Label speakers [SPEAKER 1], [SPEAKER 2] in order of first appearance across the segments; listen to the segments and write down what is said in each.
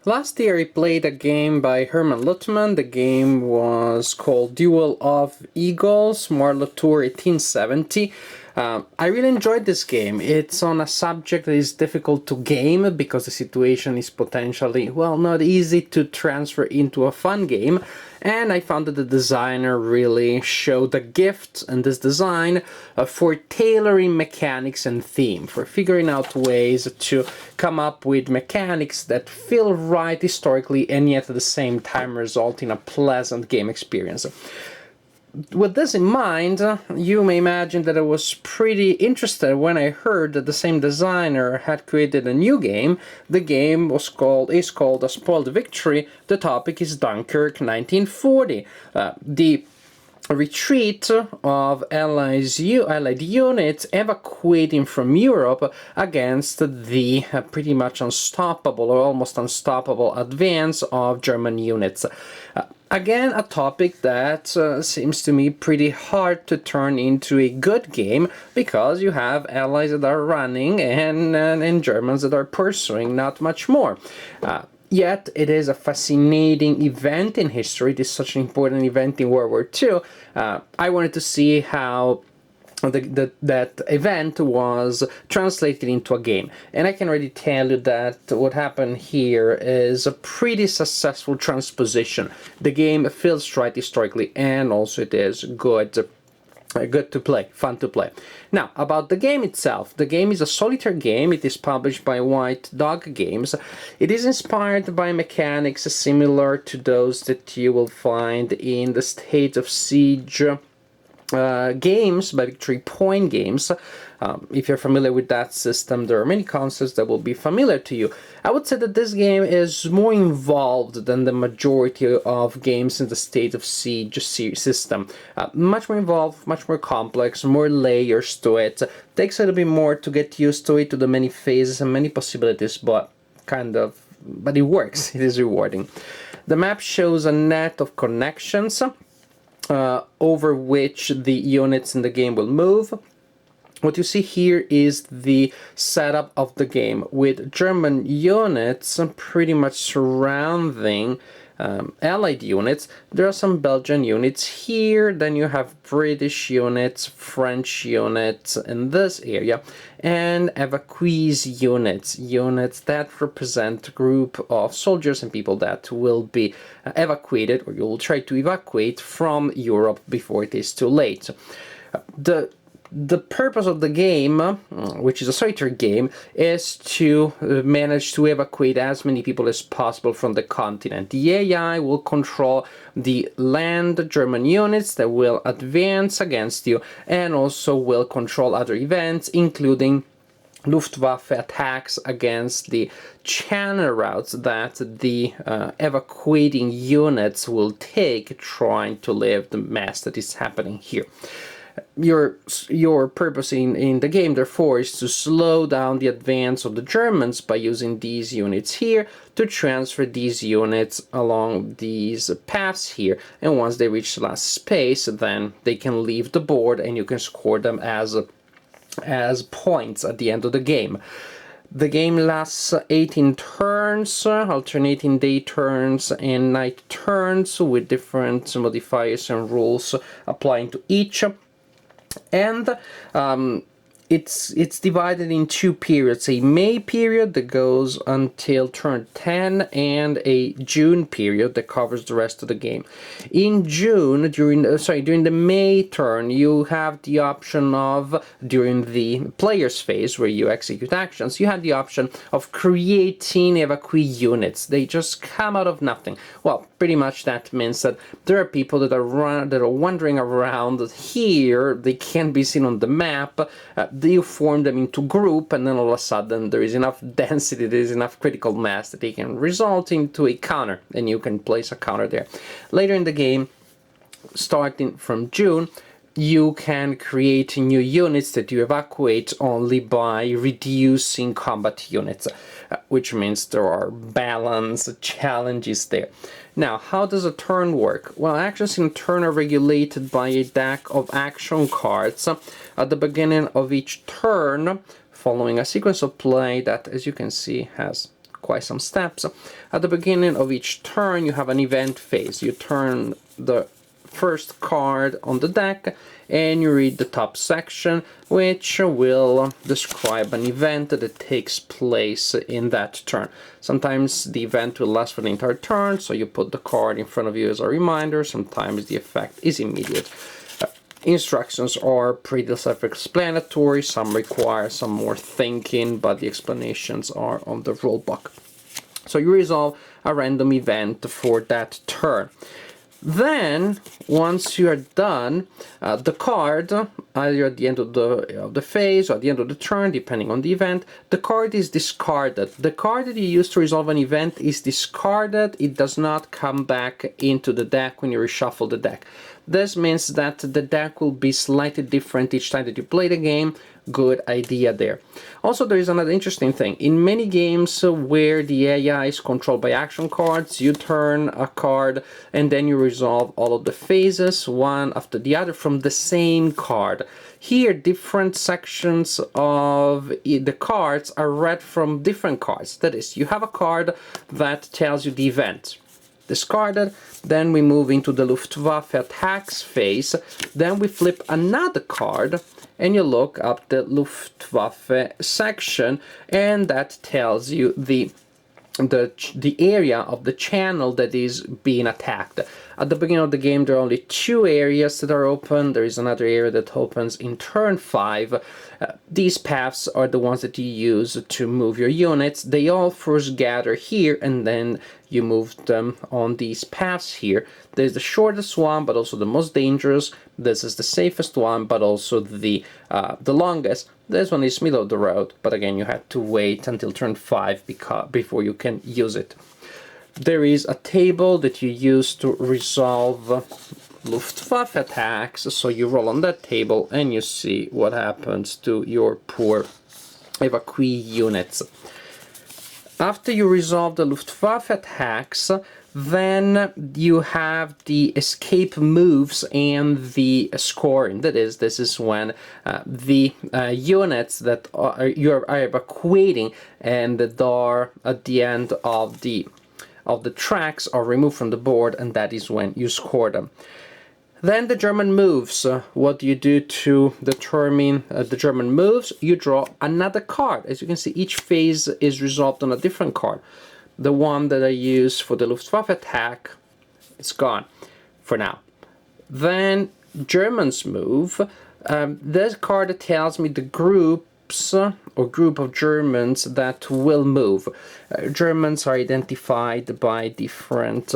[SPEAKER 1] Last year I played a game by Herman Luttmann. The game was called Duel of Eagles, Marlow Tour 1870. I really enjoyed this game. It's on a subject that is difficult to game because the situation is potentially, well, not easy to transfer into a fun game. And I found that the designer really showed a gift in this design for tailoring mechanics and theme, for figuring out ways to come up with mechanics that feel right historically and yet at the same time result in a pleasant game experience. With this in mind, you may imagine that I was pretty interested when I heard that the same designer had created a new game. The game is called A Spoiled Victory. The topic is Dunkirk 1940. The retreat of Allied units evacuating from Europe against the pretty much unstoppable or almost unstoppable advance of German units. Again, a topic that seems to me pretty hard to turn into a good game because you have allies that are running and Germans that are pursuing, not much more. Yet it is a fascinating event in history. It is such an important event in World War II. I wanted to see how that event was translated into a game, and I can already tell you that what happened here is a pretty successful transposition. The game feels right historically, and also it is good to play, fun to play. Now, about the game itself. The game is a solitaire game. It is published by White Dog Games. It is inspired by mechanics similar to those that you will find in the State of Siege games, by Victory Point games. If you're familiar with that system, there are many concepts that will be familiar to you. I would say that this game is more involved than the majority of games in the State of Siege system. Much more involved, much more complex, more layers to it. Takes a little bit more to get used to it, to the many phases and many possibilities, but it works. It is rewarding. The map shows a net of connections over which the units in the game will move. What you see here is the setup of the game, with German units pretty much surrounding Allied units. There are some Belgian units here, then you have British units, French units in this area, and evacuees units that represent a group of soldiers and people that will be evacuated, or you will try to evacuate from Europe before it is too late. The purpose of the game, which is a solitaire game, is to manage to evacuate as many people as possible from the continent. The AI will control the land German units that will advance against you, and also will control other events, including Luftwaffe attacks against the channel routes that the evacuating units will take, trying to leave the mess that is happening here. Your purpose in the game, therefore, is to slow down the advance of the Germans by using these units here to transfer these units along these paths here, and once they reach the last space, then they can leave the board and you can score them as points at the end of the game. The game lasts 18 turns, alternating day turns and night turns, with different modifiers and rules applying to each. And it's divided in two periods: a May period that goes until turn 10, and a June period that covers the rest of the game. In June, during the May turn, you have the option of, during the player's phase where you execute actions, you have the option of creating evacuee units. They just come out of nothing. Well, pretty much that means that there are people that are wandering around here. They can't be seen on the map. You form them into group, and then all of a sudden there is enough density, there is enough critical mass that they can result into a counter, and you can place a counter there. Later in the game, starting from June, you can create new units that you evacuate only by reducing combat units, which means there are balance challenges there. Now, how does a turn work? Well, actions in a turn are regulated by a deck of action cards at the beginning of each turn, following a sequence of play that, as you can see, has quite some steps. At the beginning of each turn, you have an event phase. You turn the first card on the deck and you read the top section, which will describe an event that takes place in that turn. Sometimes the event will last for the entire turn, so you put the card in front of you as a reminder. Sometimes the effect is immediate. Instructions are pretty self-explanatory. Some require some more thinking, but the explanations are on the rulebook. So you resolve a random event for that turn. Then, once you are done, the card, either at the end of the phase or at the end of the turn, depending on the event, the card is discarded. The card that you use to resolve an event is discarded. It does not come back into the deck when you reshuffle the deck. This means that the deck will be slightly different each time that you play the game. Good idea there. Also, there is another interesting thing. In many games where the AI is controlled by action cards, you turn a card and then you resolve all of the phases one after the other from the same card. Here, different sections of the cards are read from different cards. That is, you have a card that tells you the event. Discarded, then we move into the Luftwaffe attacks phase, then we flip another card and you look up the Luftwaffe section, and that tells you the area of the channel that is being attacked. At the beginning of the game there are only 2 areas that are open. There is another area that opens in turn 5. These paths are the ones that you use to move your units. They all first gather here and then you move them on these paths here. There's the shortest one but also the most dangerous. This is the safest one but also the longest. This one is middle of the road, but again you have to wait until turn 5 before you can use it. There is a table that you use to resolve Luftwaffe attacks, so you roll on that table and you see what happens to your poor evacuee units. After you resolve the Luftwaffe attacks, then you have the escape moves and the scoring. That is, this is when the units that you are evacuating and that are at the end of the tracks are removed from the board, and that is when you score them. Then the German moves. What do you do to determine the German moves? You draw another card. As you can see, each phase is resolved on a different card. The one that I use for the Luftwaffe attack is gone for now. Then Germans move. This card tells me the groups or group of Germans that will move. Germans are identified by different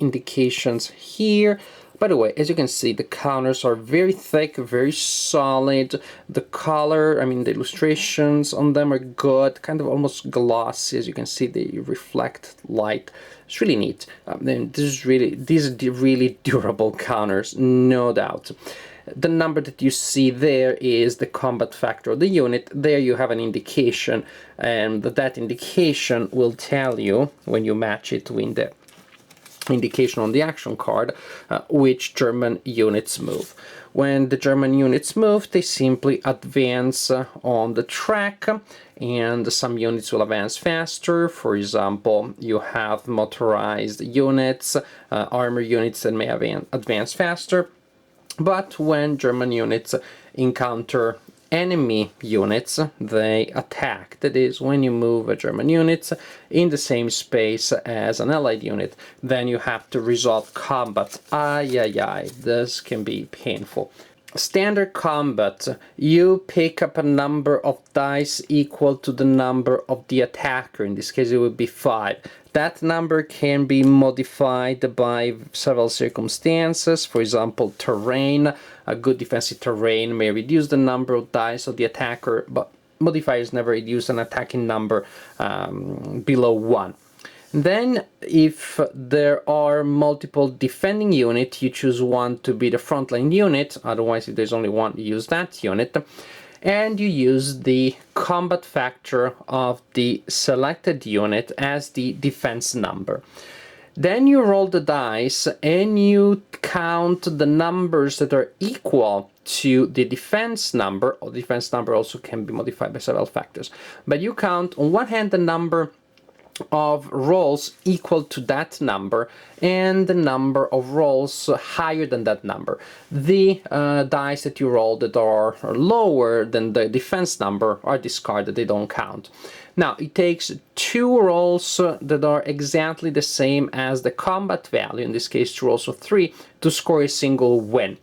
[SPEAKER 1] indications here. By the way, as you can see, the counters are very thick, very solid. The color, I mean the illustrations on them are good, kind of almost glossy. As you can see, they reflect light. It's really neat. These are really durable counters, no doubt. The number that you see there is the combat factor of the unit. There you have an indication, and that indication will tell you, when you match it with the indication on the action card, which German units move. When the German units move, they simply advance on the track, and some units will advance faster. For example, you have motorized units, armor units that may advance faster. But when German units encounter enemy units, they attack. That is, when you move a German unit in the same space as an allied unit, then you have to resolve combat. This can be painful. Standard combat, you pick up a number of dice equal to the number of the attacker. In this case it would be 5. That number can be modified by several circumstances. For example, terrain. A good defensive terrain may reduce the number of dice of the attacker, but modifiers never reduce an attacking number below 1. Then, if there are multiple defending units, you choose one to be the frontline unit. Otherwise, if there's only one, you use that unit. And you use the combat factor of the selected unit as the defense number. Then you roll the dice and you count the numbers that are equal to the defense number. Or the defense number also can be modified by several factors. But you count on one hand the number of rolls equal to that number and the number of rolls higher than that number. The dice that you roll that are lower than the defense number are discarded, they don't count. Now, it takes 2 rolls that are exactly the same as the combat value, in this case 2 rolls of 3, to score a single win.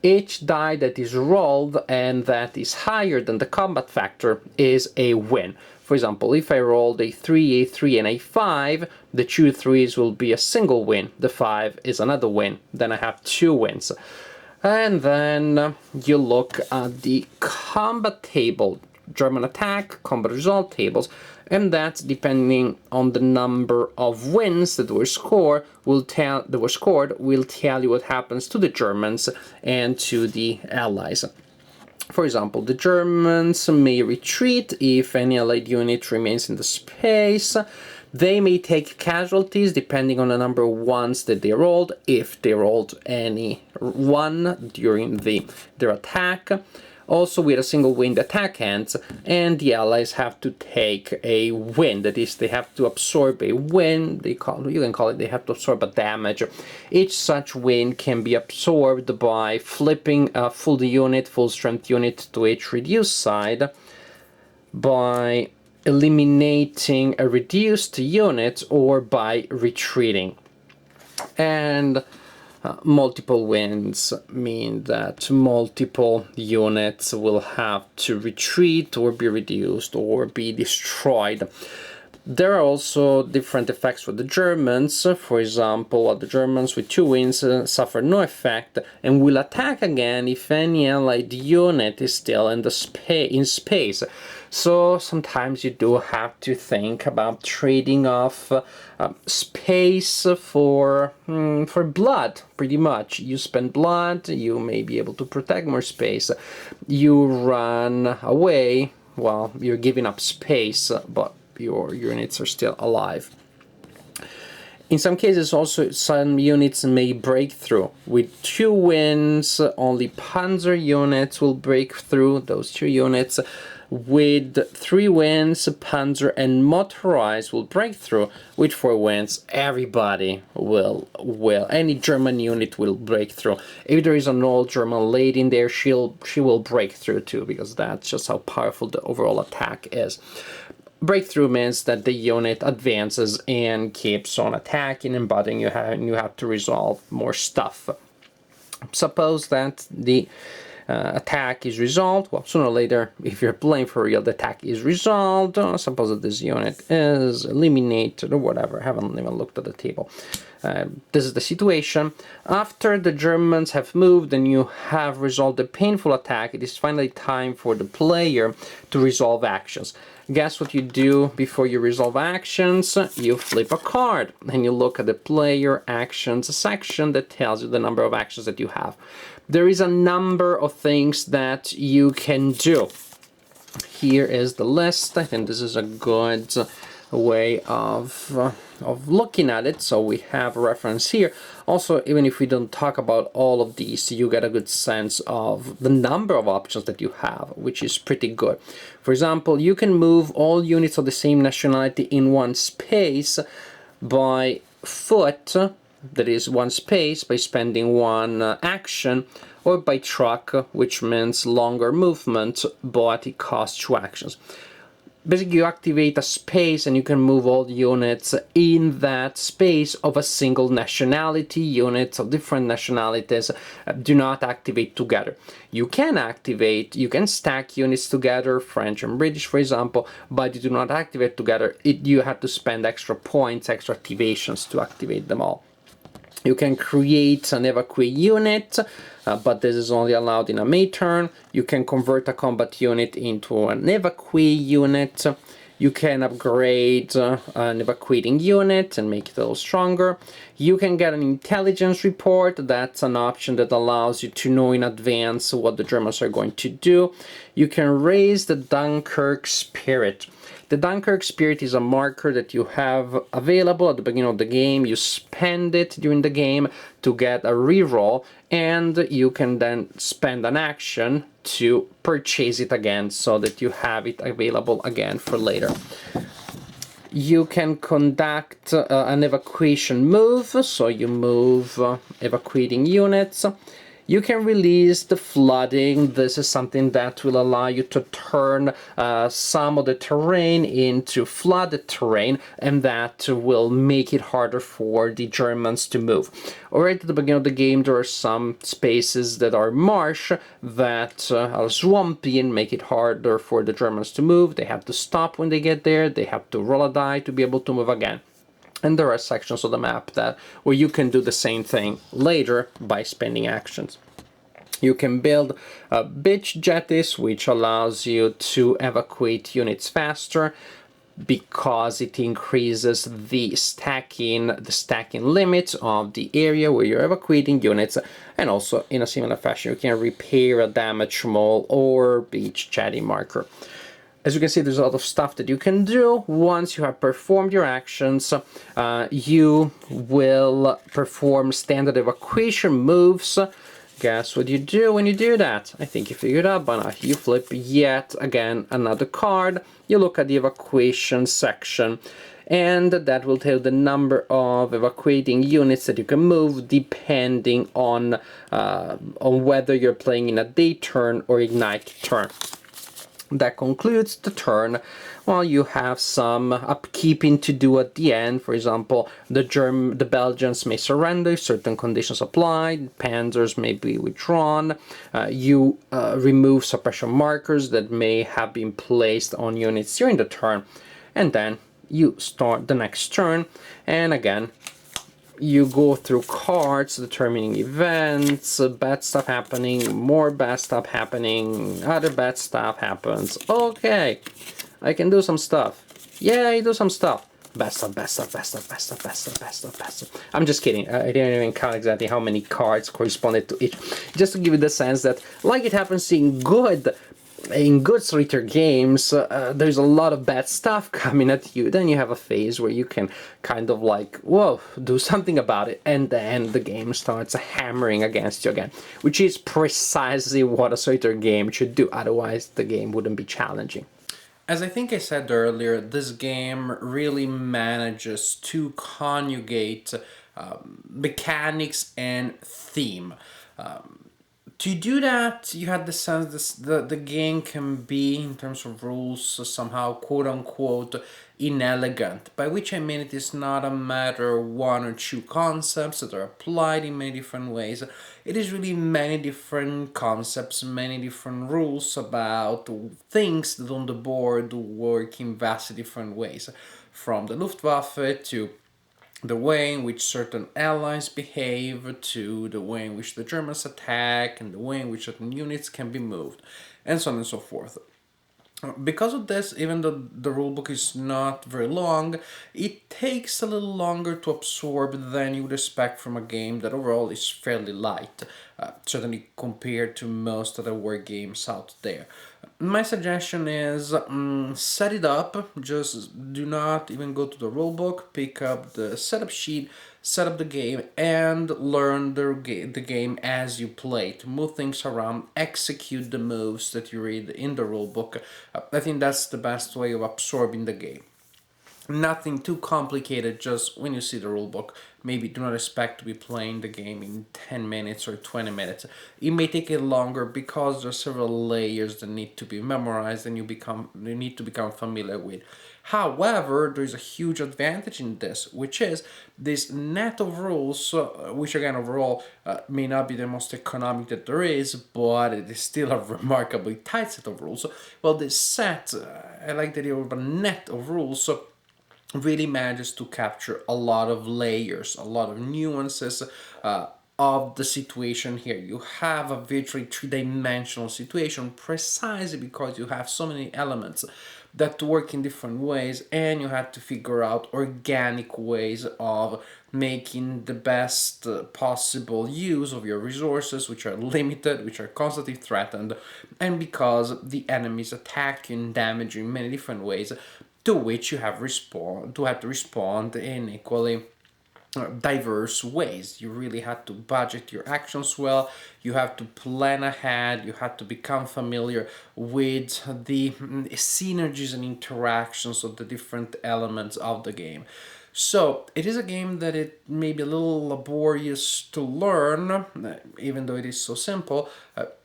[SPEAKER 1] Each die that is rolled and that is higher than the combat factor is a win. For example, if I rolled a 3, a 3, and a 5, the 2 3s will be a single win. The 5 is another win. Then I have 2 wins. And then you look at the combat table, German attack, combat result tables, and that, depending on the number of wins that were scored, will tell you what happens to the Germans and to the Allies. For example, the Germans may retreat if any Allied unit remains in the space. They may take casualties depending on the number of ones that they rolled, if they rolled any 1 during their attack. Also, with a single win, the attack ends, and the Allies have to take a win. That is, they have to absorb a win. You can call it, they have to absorb a damage. Each such win can be absorbed by flipping a full strength unit to each reduced side, by eliminating a reduced unit, or by retreating. And multiple wins mean that multiple units will have to retreat or be reduced or be destroyed. There are also different effects for the Germans. For example, the Germans with 2 wins suffer no effect and will attack again if any Allied unit is still in space. So sometimes you do have to think about trading off space for blood, pretty much. You spend blood, you may be able to protect more space. You run away, well, you're giving up space, but your units are still alive. In some cases also, some units may break through. With 2 wins, only Panzer units will break through, those 2 units. With 3 wins, Panzer and motorized will break through. With 4 wins, everybody will, any German unit will break through. If there is an old German lady in there, she will break through too, because that's just how powerful the overall attack is. Breakthrough means that the unit advances and keeps on attacking and butting. You have to resolve more stuff. Suppose that the attack is resolved. Well, sooner or later, if you're playing for real, the attack is resolved. Suppose that this unit is eliminated or whatever. I haven't even looked at the table. This is the situation. After the Germans have moved and you have resolved the painful attack, it is finally time for the player to resolve actions. Guess what you do before you resolve actions? You flip a card and you look at the player actions section that tells you the number of actions that you have. There is a number of things that you can do. Here is the list. I think this is a good way of looking at it, so we have a reference here. Also, even if we don't talk about all of these, you get a good sense of the number of options that you have, which is pretty good. For example, you can move all units of the same nationality in one space by foot, that is one space, by spending 1 action, or by truck, which means longer movement, but it costs 2 actions. Basically, you activate a space and you can move all units in that space of a single nationality. Units of different nationalities do not activate together. You can stack units together, French and British, for example, but you do not activate together. You have to spend extra points, extra activations to activate them all. You can create an evacuee unit, but this is only allowed in a May turn. You can convert a combat unit into an evacuee unit. You can upgrade an evacuating unit and make it a little stronger. You can get an intelligence report. That's an option that allows you to know in advance what the Germans are going to do. You can raise the Dunkirk Spirit. The Dunkirk Spirit is a marker that you have available at the beginning of the game. You spend it during the game to get a reroll, and you can then spend an action to purchase it again so that you have it available again for later. You can conduct an evacuation move, so you move evacuating units. You can release the flooding. This is something that will allow you to turn some of the terrain into flooded terrain, and that will make it harder for the Germans to move. Already at the beginning of the game, there are some spaces that are marsh that are swampy and make it harder for the Germans to move. They have to stop when they get there. They have to roll a die to be able to move again. And there are sections of the map where you can do the same thing later by spending actions. You can build beach jetties, which allows you to evacuate units faster because it increases the stacking limit of the area where you're evacuating units. And also, in a similar fashion, you can repair a damaged mole or beach jetty marker. As you can see, there's a lot of stuff that you can do. Once you have performed your actions, you will perform standard evacuation moves. Guess what you do when you do that? I think you figured out by now. You flip yet again another card. You look at the evacuation section, and that will tell you the number of evacuating units that you can move depending on whether you're playing in a day turn or ignite turn. That concludes the turn. Well, you have some upkeeping to do at the end. For example, the Belgians may surrender if certain conditions apply. Panzers may be withdrawn. You remove suppression markers that may have been placed on units during the turn. And then you start the next turn. And again, you go through cards determining events, bad stuff happening, more bad stuff happening, other bad stuff happens. Okay, I can do some stuff. Yay, do some stuff. Bad stuff, bad stuff, bad stuff, bad stuff, bad stuff, bad stuff, bad stuff. I'm just kidding. I didn't even count exactly how many cards corresponded to each. Just to give you the sense that, like it happens in good solitaire games, there's a lot of bad stuff coming at you. Then you have a phase where you can kind of like, whoa, do something about it, and then the game starts hammering against you again, which is precisely what a solitaire game should do. Otherwise, the game wouldn't be challenging. As I think I said earlier, this game really manages to conjugate mechanics and theme. To do that, you had the sense that the game can be, in terms of rules, somehow quote-unquote inelegant, by which I mean it is not a matter of one or two concepts that are applied in many different ways. It is really many different concepts, many different rules about things that on the board work in vastly different ways, from the Luftwaffe to the way in which certain allies behave, to the way in which the Germans attack, and the way in which certain units can be moved, and so on and so forth. Because of this, even though the rulebook is not very long, it takes a little longer to absorb than you would expect from a game that overall is fairly light, certainly compared to most other war games out there. My suggestion is set it up, just do not even go to the rulebook, pick up the setup sheet, set up the game, and learn the game as you play, to move things around, execute the moves that you read in the rulebook. I think that's the best way of absorbing the game. Nothing too complicated, just when you see the rulebook, maybe do not expect to be playing the game in 10 minutes or 20 minutes. It may take it longer because there are several layers that need to be memorized and you need to become familiar with. However, there is a huge advantage in this, which is this net of rules, which again overall may not be the most economic that there is, but it is still a remarkably tight set of rules. Well, this set, I like the idea of a net of rules, really manages to capture a lot of layers, a lot of nuances of the situation here. You have a virtually three-dimensional situation precisely because you have so many elements that work in different ways, and you have to figure out organic ways of making the best possible use of your resources, which are limited, which are constantly threatened, and because the enemies attack you and damage you in many different ways, to which you have to respond in equally diverse ways. You really had to budget your actions well, you have to plan ahead, you have to become familiar with the synergies and interactions of the different elements of the game. So it is a game that it may be a little laborious to learn, even though it is so simple. At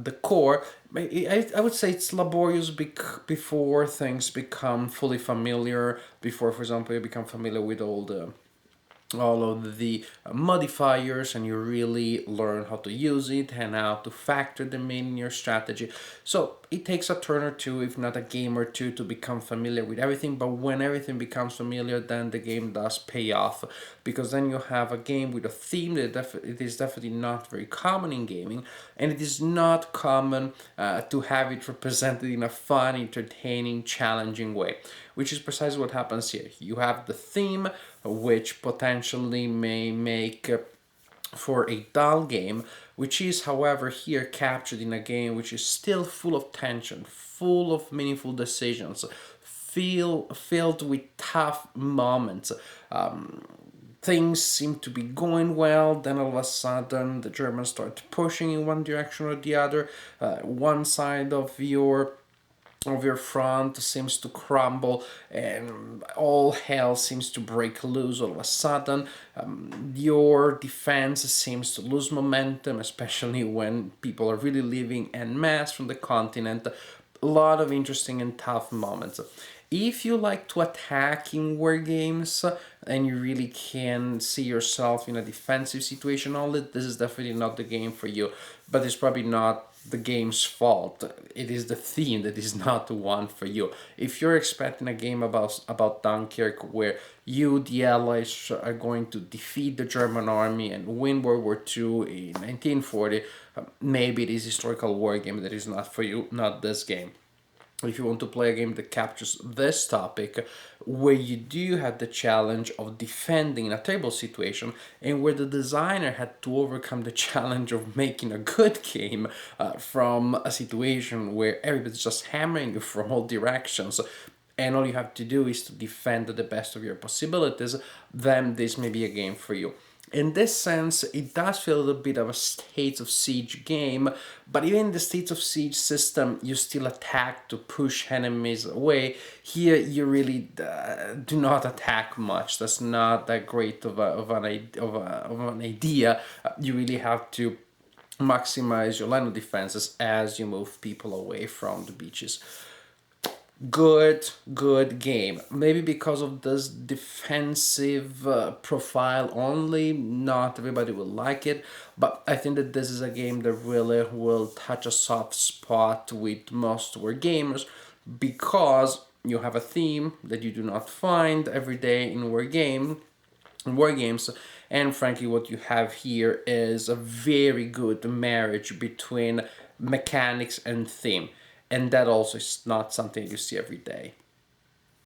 [SPEAKER 1] the core, I would say it's laborious before things become fully familiar, before, for example, you become familiar with all of the modifiers, and you really learn how to use it and how to factor them in your strategy. So it takes a turn or two, if not a game or two, to become familiar with everything. But when everything becomes familiar, then the game does pay off, because then you have a game with a theme that it is definitely not very common in gaming, and it is not common to have it represented in a fun, entertaining, challenging way, which is precisely what happens here. You have the theme, which potentially may make for a dull game, which is, however, here captured in a game which is still full of tension, full of meaningful decisions, filled with tough moments. Things seem to be going well, then all of a sudden the Germans start pushing in one direction or the other. One side of your front seems to crumble, and all hell seems to break loose all of a sudden. Your defense seems to lose momentum, especially when people are really leaving en masse from the continent. A lot of interesting and tough moments. If you like to attack in war games and you really can see yourself in a defensive situation only, this is definitely not the game for you. But it's probably not the game's fault. It is the theme that is not the one for you. If you're expecting a game about Dunkirk, where you, the Allies, are going to defeat the German army and win World War II in 1940, maybe it is a historical war game that is not for you, not this game. If you want to play a game that captures this topic, where you do have the challenge of defending in a table situation, and where the designer had to overcome the challenge of making a good game from a situation where everybody's just hammering you from all directions, and all you have to do is to defend to the best of your possibilities, then this may be a game for you. In this sense, it does feel a little bit of a States of Siege game, but even in the States of Siege system, you still attack to push enemies away. Here, you really do not attack much. That's not that great of an idea. You really have to maximize your line of defenses as you move people away from the beaches. Good game. Maybe because of this defensive profile only, not everybody will like it, but I think that this is a game that really will touch a soft spot with most war gamers, because you have a theme that you do not find every day in war games, and frankly what you have here is a very good marriage between mechanics and theme, and that also is not something you see every day.